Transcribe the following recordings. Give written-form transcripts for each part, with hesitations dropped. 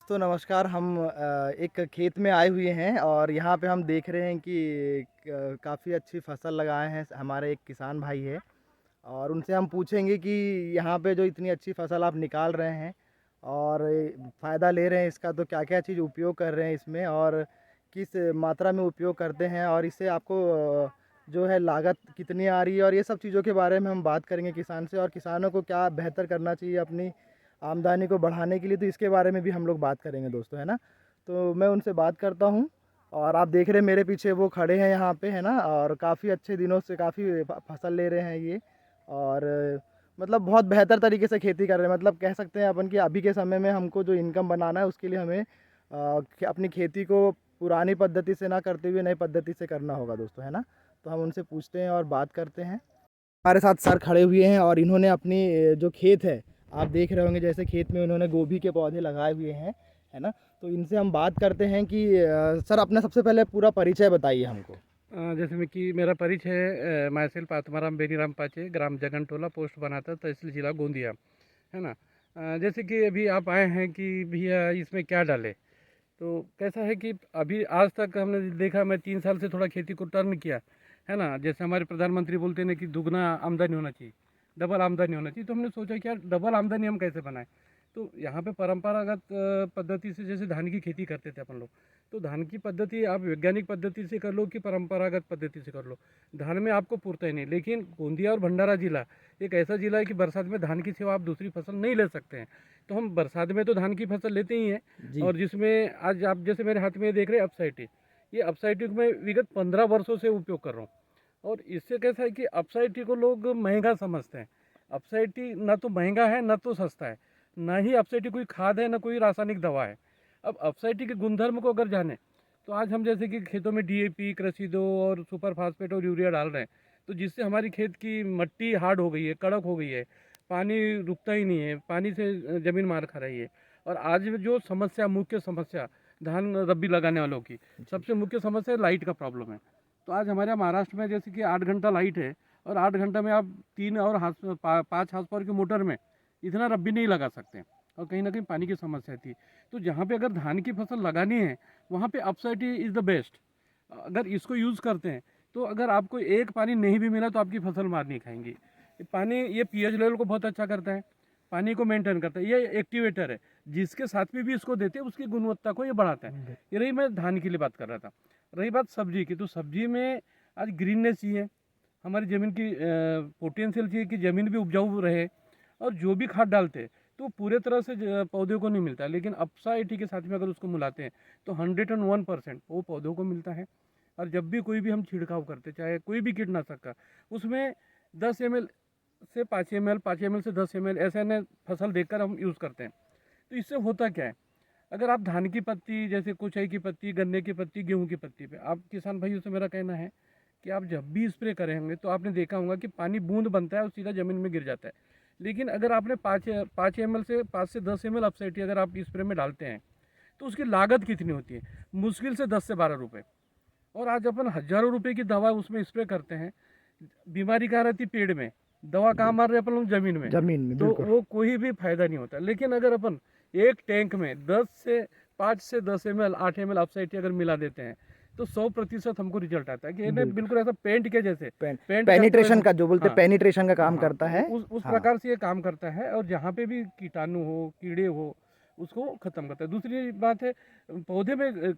दोस्तों नमस्कार। हम एक खेत में आए हुए हैं और यहाँ पे हम देख रहे हैं कि काफ़ी अच्छी फसल लगाए हैं हमारे एक किसान भाई है। और उनसे हम पूछेंगे कि यहाँ पे जो इतनी अच्छी फसल आप निकाल रहे हैं और फ़ायदा ले रहे हैं इसका, तो क्या क्या चीज़ उपयोग कर रहे हैं इसमें और किस मात्रा में उपयोग करते हैं और इससे आपको जो है लागत कितनी आ रही है, और ये सब चीज़ों के बारे में हम बात करेंगे किसान से। और किसानों को क्या बेहतर करना चाहिए अपनी आमदनी को बढ़ाने के लिए, तो इसके बारे में भी हम लोग बात करेंगे दोस्तों, है ना। तो मैं उनसे बात करता हूँ। और आप देख रहे हैं मेरे पीछे वो खड़े हैं यहाँ पे, है ना, और काफ़ी अच्छे दिनों से काफ़ी फसल ले रहे हैं ये। और मतलब बहुत बेहतर तरीके से खेती कर रहे हैं। मतलब कह सकते हैं अपन कि अभी के समय में हमको जो इनकम बनाना है उसके लिए हमें अपनी खेती को पुरानी पद्धति से ना करते हुए नई पद्धति से करना होगा दोस्तों, है ना। तो हम उनसे पूछते हैं और बात करते हैं। हमारे साथ सर खड़े हुए हैं और इन्होंने अपनी जो खेत है, आप देख रहे होंगे जैसे खेत में उन्होंने गोभी के पौधे लगाए हुए हैं, है ना। तो इनसे हम बात करते हैं कि सर अपना सबसे पहले पूरा परिचय बताइए हमको। जैसे में कि मेरा परिचय है, माई सेल्फ आत्माराम बेनीराम पाचे, ग्राम जगनटोला, पोस्ट बनाता, तहसील जिला गोंदिया, है ना। जैसे कि अभी आप आए हैं कि भैया इसमें क्या डालें, तो कैसा है कि अभी आज तक हमने देखा, मैं 3 साल से थोड़ा खेती को टर्न किया, है ना। जैसे हमारे प्रधानमंत्री बोलते हैं ना कि दुगना आमदनी होना चाहिए, डबल आमदनी होना चाहिए, तो हमने सोचा कि यार डबल आमदनी हम कैसे बनाएं। तो यहाँ पे परंपरागत पद्धति से जैसे धान की खेती करते थे अपन लोग, तो धान की पद्धति आप वैज्ञानिक पद्धति से कर लो कि परंपरागत पद्धति से कर लो, धान में आपको पुरता ही नहीं। लेकिन गोंदिया और भंडारा जिला एक ऐसा जिला है कि बरसात में धान की सिवा आप दूसरी फसल नहीं ले सकते हैं। तो हम बरसात में तो धान की फसल लेते ही हैं। जी। और जिसमें आज आप जैसे मेरे हाथ में देख रहे हैं अपसाइटी, ये अपसाइटी को मैं विगत 15 वर्षों से उपयोग कर रहा हूँ। और इससे कैसा है कि अपसाइटी को लोग महंगा समझते हैं। अपसाइटी ना तो महंगा है ना तो सस्ता है, ना ही अपसाइटी कोई खाद है ना कोई रासायनिक दवा है। अब अपसाइटी के गुणधर्म को अगर जाने, तो आज हम जैसे कि खेतों में डीएपी, कृषिदो और सुपर फास्फेट और यूरिया डाल रहे हैं, तो जिससे हमारी खेत की मिट्टी हार्ड हो गई है, कड़क हो गई है, पानी रुकता ही नहीं है, पानी से ज़मीन मार खा रही है। और आज जो समस्या, मुख्य समस्या धान रबी लगाने वालों की सबसे मुख्य समस्या लाइट का प्रॉब्लम है। तो आज हमारे यहाँ महाराष्ट्र में जैसे कि 8 घंटा लाइट है, और 8 घंटा में आप 5 हाउस पावर की मोटर में इतना रबी नहीं लगा सकते, और कहीं ना कहीं पानी की समस्या थी। तो जहाँ पे अगर धान की फसल लगानी है, वहाँ पे अपसाइटी इज़ द बेस्ट। अगर इसको यूज़ करते हैं, तो अगर आपको एक पानी नहीं भी मिला तो आपकी फसल मार नहीं खाएंगी। ये पानी, ये पीएच लेवल को बहुत अच्छा करता है, पानी को मेंटेन करता है, ये एक्टिवेटर है। जिसके साथ में भी इसको देते हैं उसकी गुणवत्ता को ये बढ़ाता है। ये रही, मैं धान के लिए बात कर रहा था। रही बात सब्जी की, तो सब्जी में आज ग्रीननेस चाहिए, हमारी ज़मीन की पोटेंशियल चाहिए कि ज़मीन भी उपजाऊ रहे। और जो भी खाद डालते हैं तो पूरे तरह से पौधे को नहीं मिलता है, लेकिन अपसाइटी के साथ में अगर उसको मिलाते हैं तो 101% वो पौधों को मिलता है। और जब भी कोई भी हम छिड़काव करते, चाहे कोई भी कीटनाशक का, उसमें 10 ml से 5 ml, 5 ml से 10 ml ऐसे ने फसल देखकर हम यूज़ करते हैं। तो इससे होता क्या है, अगर आप धान की पत्ती, जैसे कुचाई की पत्ती, गन्ने की पत्ती, गेहूं की पत्ती पे, आप किसान भाइयों से मेरा कहना है कि आप जब भी स्प्रे करेंगे तो आपने देखा होगा कि पानी बूंद बनता है और सीधा ज़मीन में गिर जाता है। लेकिन अगर आपने 5 ml से 5 से 10 ml अपसाइटी अगर आप स्प्रे में डालते हैं, तो उसकी लागत कितनी होती है, मुश्किल से 10 से 12 रुपये। और आज अपन हज़ारों रुपए की दवा उसमें स्प्रे करते हैं, बीमारी कहाँ रहती, पेड़ में, दवा कहाँ मार रहे अपन लोग, ज़मीन में। जमीन में तो बिल्कुल। वो कोई भी फायदा नहीं होता। लेकिन अगर अपन एक टैंक में 5 से 10 ml, 8 ml अपसाइटी अगर मिला देते हैं, तो 100% हमको रिजल्ट आता है कि इन्हें बिल्कुल। बिल्कुल ऐसा पेंट के जैसे, पेंट करते पेनिट्रेशन वैसे। का जो बोलते हैं, हाँ, पेनिट्रेशन का काम हाँ, करता है। उस हाँ। प्रकार से ये काम करता है। और जहाँ पे भी कीटाणु हो, कीड़े हो, उसको खत्म करता है। दूसरी बात है, पौधे में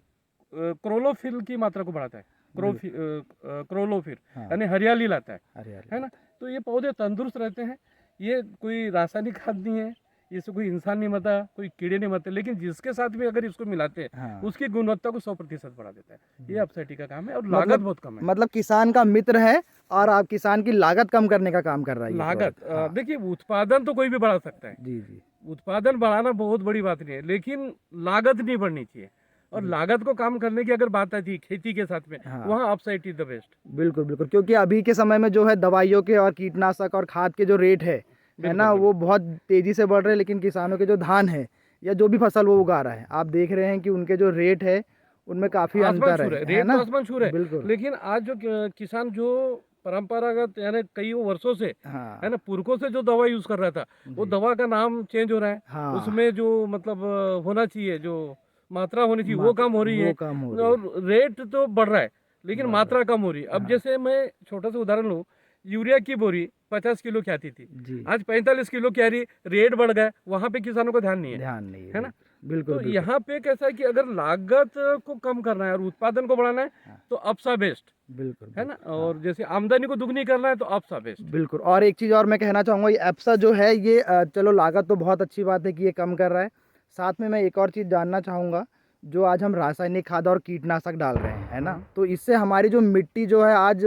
क्रोलोफिल की मात्रा को बढ़ाता है। क्रोलोफिल हाँ। यानी हरियाली लाता हरियाली। है ना। तो ये पौधे तंदुरुस्त रहते हैं। ये कोई रासायनिक खाद नहीं है, इससे कोई इंसान नहीं मरता, कोई कीड़े नहीं मरते, लेकिन जिसके साथ भी अगर इसको मिलाते हैं, हाँ। उसकी गुणवत्ता को 100% बढ़ा देता है। ये अपसाइटी का काम है और लागत मतलब बहुत कम है। मतलब किसान का मित्र है और आप किसान की लागत कम करने का काम कर रहा है ये लागत, प्रोडक्ट। हाँ। देखिए, उत्पादन तो कोई भी बढ़ा सकता है, जी जी। उत्पादन बढ़ाना बहुत बड़ी बात नहीं है, लेकिन लागत नहीं बढ़नी चाहिए। और लागत को काम करने की अगर बात आती है खेती के साथ में, हाँ। वहाँ अपसाइट इज द बेस्ट। बिल्कुल बिल्कुल, क्योंकि अभी के समय में जो है दवाइयों के और कीटनाशक और खाद के जो रेट है बिल्कुल ना, वो बिल्कुल। बहुत तेजी से बढ़ रहे हैं। लेकिन किसानों के जो धान है या जो भी फसल वो उगा रहा है, आप देख रहे हैं कि उनके जो रेट है उनमें काफ़ी आसमान अंतर छू रहे, है रेट तो ना। आसमान छू रहे। बिल्कुल। लेकिन आज जो किसान जो परंपरागत यानी कई वर्षों से है हाँ ना, पुरखों से जो दवा यूज कर रहा था, वो जी दवा का नाम चेंज हो रहा है। हाँ उसमें जो मतलब होना चाहिए, जो मात्रा होनी चाहिए वो मात्रा कम हो रही वो है, कम हो रही है और रेट तो बढ़ रहा है लेकिन बढ़ रहा मात्रा कम हो रही है। अब हाँ जैसे मैं छोटा सा उदाहरण लूँ, यूरिया की बोरी 50 किलो की आती थी, जी आज 45 किलो की आ रही, रेट बढ़ गए, वहाँ पे किसानों को ध्यान नहीं ध्यान नहीं है है ना। बिल्कुल तो बिल्कुल यहाँ पे कैसा है कि अगर लागत को कम करना है और उत्पादन को बढ़ाना है हाँ तो अपसा बेस्ट बिल्कुल है ना, बिल्कुल हाँ और जैसे आमदनी को दुगनी करना है तो अपसा बेस्ट। बिल्कुल। और एक चीज़ और मैं कहना चाहूँगा, ये एप्सा जो है ये चलो लागत तो बहुत अच्छी बात है कि ये कम कर रहा है। साथ में मैं एक और चीज़ जानना चाहूँगा, जो आज हम रासायनिक खाद और कीटनाशक डाल रहे हैं, है ना? हाँ तो इससे हमारी जो मिट्टी जो है आज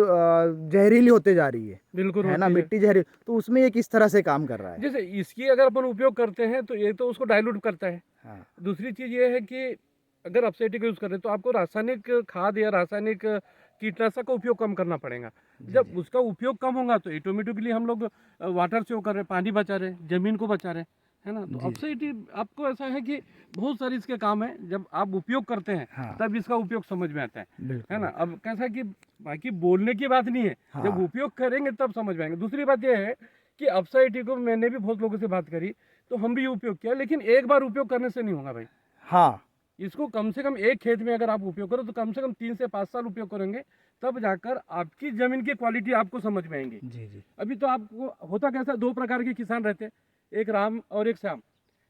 जहरीली होते जा रही बिल्कुल है ना? होती है। मिट्टी जहरीली, तो उसमें ये किस तरह से काम कर रहा है? जैसे इसकी अगर अपन उपयोग करते हैं तो ये तो उसको डाइल्यूट करता है। हाँ दूसरी चीज़ ये है कि अगर अपसाइटी का यूज़ कर रहे हैं तो आपको रासायनिक खाद या रासायनिक कीटनाशक का उपयोग कम करना पड़ेगा। जी जब जी उसका उपयोग कम होगा तो ऑटोमेटिकली हम लोग वाटर सेव कर रहे हैं, पानी बचा रहे हैं, ज़मीन को बचा रहे हैं, है ना। तो जी जी अपसाइटी आपको ऐसा है कि बहुत सारे इसके काम हैं, जब आप उपयोग करते हैं हाँ तब इसका उपयोग समझ में आता है बिल्कुल ना। बिल्कुल अब कैसा है कि बाकी बोलने की बात नहीं है, जब हाँ उपयोग करेंगे तब समझ में आएंगे। दूसरी बात यह है कि अपसाइटी को मैंने भी बहुत लोगों से बात करी, तो हम भी उपयोग किया, लेकिन एक बार उपयोग करने से नहीं होगा भाई। हाँ इसको कम से कम एक खेत में अगर आप उपयोग करो तो कम से कम 3 से 5 साल उपयोग करेंगे, तब जाकर आपकी जमीन की क्वालिटी आपको समझ में आएंगी। जी जी अभी तो आपको होता कैसा, दो प्रकार के किसान रहते हैं, एक राम और एक श्याम।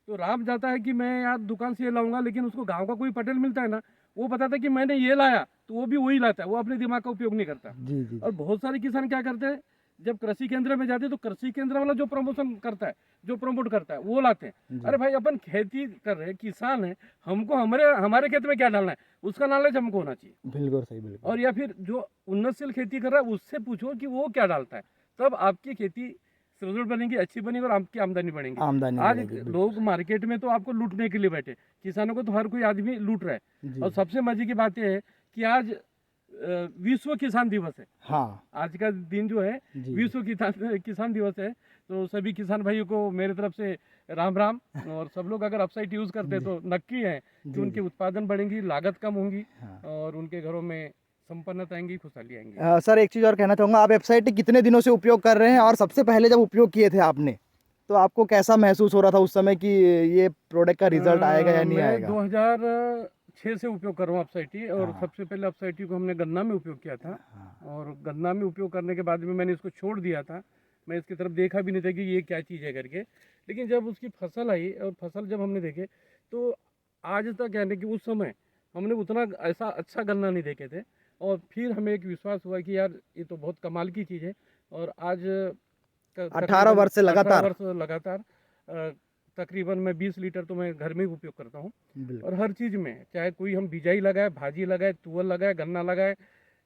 तो राम जाता है कि मैं यार दुकान से ये लाऊंगा, लेकिन उसको गांव का कोई पटेल मिलता है ना, वो बताता है कि मैंने ये लाया, तो वो भी वही लाता है, वो अपने दिमाग का उपयोग नहीं करता। जी जी और बहुत सारे किसान क्या करते हैं, जब कृषि केंद्र में जाते हैं तो कृषि केंद्र वाला जो प्रमोशन करता है, जो प्रमोट करता है वो लाते हैं। जी अरे भाई अपन खेती कर रहे हैं, किसान है, हमको हमारे हमारे खेत में क्या डालना है उसका नॉलेज हमको होना चाहिए। बिल्कुल सही बिल्कुल और या फिर जो उन्नतशील खेती कर रहा है उससे पूछो कि वो क्या डालता है, तब आपकी खेती सुदृढ़ बनेगी, अच्छी बनेगी और आपकी आमदनी बढ़ेगी। आमदनी आज बढ़ेगी बिल्कुल लोग मार्केट में तो आपको लूटने के लिए बैठे, किसानों को तो हर कोई आदमी लूट रहा है। जी और सबसे मजे की बात यह है कि आज विश्व किसान दिवस है। हाँ आज का दिन जो है जी विश्व किसान किसान दिवस है। तो सभी किसान भाइयों को मेरे तरफ से राम राम। और सब लोग अगर अपसाइट यूज़ करते हैं जी तो नक्की है कि जी उनके जी उत्पादन बढ़ेंगी, लागत कम होंगी हाँ और उनके घरों में संपन्नता आएंगी, खुशहाली आएंगी। सर एक चीज़ और कहना चाहूँगा, आप वेबसाइट कितने दिनों से उपयोग कर रहे हैं, और सबसे पहले जब उपयोग किए थे आपने तो आपको कैसा महसूस हो रहा था उस समय कि ये प्रोडक्ट का रिजल्ट आएगा या नहीं मैं आएगा? 2006 से उपयोग कर रहा हूँ अपसाइटी, और हाँ सबसे पहले अपसाइटी को हमने गन्ना में उपयोग किया था। हाँ और गन्ना में उपयोग करने के बाद में मैंने इसको छोड़ दिया था, मैं इसकी तरफ देखा भी नहीं था कि ये क्या चीज़ है करके। लेकिन जब उसकी फसल आई और फसल जब हमने देखे तो आज तक यानी कि उस समय हमने उतना ऐसा अच्छा गन्ना नहीं देखे थे। और फिर हमें एक विश्वास हुआ कि यार ये तो बहुत कमाल की चीज़ है। और आज 18 तकरीबन वर्ष से 18 लगातार वर्ष लगातार तकरीबन मैं 20 लीटर तो मैं घर में ही उपयोग करता हूँ। बिल्कुल और हर चीज़ में, चाहे कोई हम बिजाई लगाए, भाजी लगाए, तुअर लगाए, गन्ना लगाए,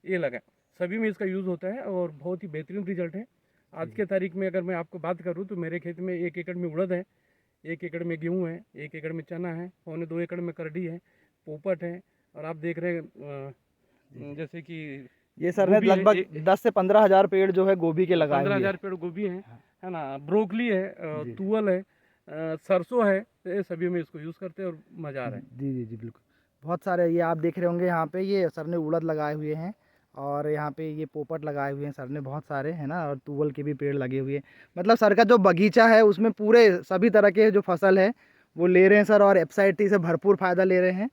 ये लगाए, सभी में इसका यूज़ होता है और बहुत ही बेहतरीन रिजल्ट है। आज के तारीख में अगर मैं आपको बात करूँ तो मेरे खेत में 1 एकड़ में उड़द है, 1 एकड़ में गेहूँ है, 1 एकड़ में चना है, 2.25 एकड़ में करडी है, पोपट है। और आप देख रहे हैं जैसे कि ये सर ने गोभी है, लगभग 10 से 15 हज़ार पेड़ जो है गोभी के लगाए हुए 15,000 पेड़ गोभी है ना, ब्रोकली है, जी तुअल है, सरसों है। तो ये सभी में इसको यूज़ करते हैं और मज़ा आ रहा है। जी जी जी बिल्कुल। बहुत सारे ये आप देख रहे होंगे यहाँ पे, ये सर ने उड़द लगाए हुए हैं, और यहाँ पे ये पोपट लगाए हुए हैं सर ने बहुत सारे, है ना, और तुवल के भी पेड़ लगे हुए हैं। मतलब सर का जो बगीचा है उसमें पूरे सभी तरह के जो फसल है वो ले रहे हैं सर, और एफसाइटी से भरपूर फ़ायदा ले रहे हैं,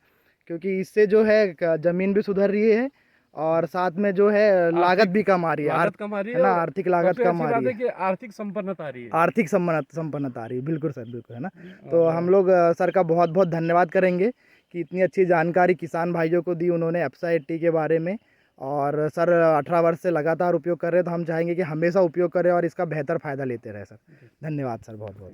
क्योंकि इससे जो है ज़मीन भी सुधर रही है, और साथ में जो है लागत आर्थिक भी कम आ रही है, लागत कम आ रही है है ना, और आर्थिक लागत सबसे कम अच्छी आ बात रही है है, कि आर्थिक संपन्नता आ रही है। आर्थिक संपन्नता आ रही है। बिल्कुल सर बिल्कुल, है ना। तो और हम लोग सर का बहुत बहुत धन्यवाद करेंगे कि इतनी अच्छी जानकारी किसान भाइयों को दी उन्होंने एप्सा 80 के बारे में। और सर 18 वर्ष से लगातार उपयोग कर रहे हैं, तो हम चाहेंगे कि हमेशा उपयोग करें और इसका बेहतर फ़ायदा लेते रहें सर। धन्यवाद सर बहुत बहुत।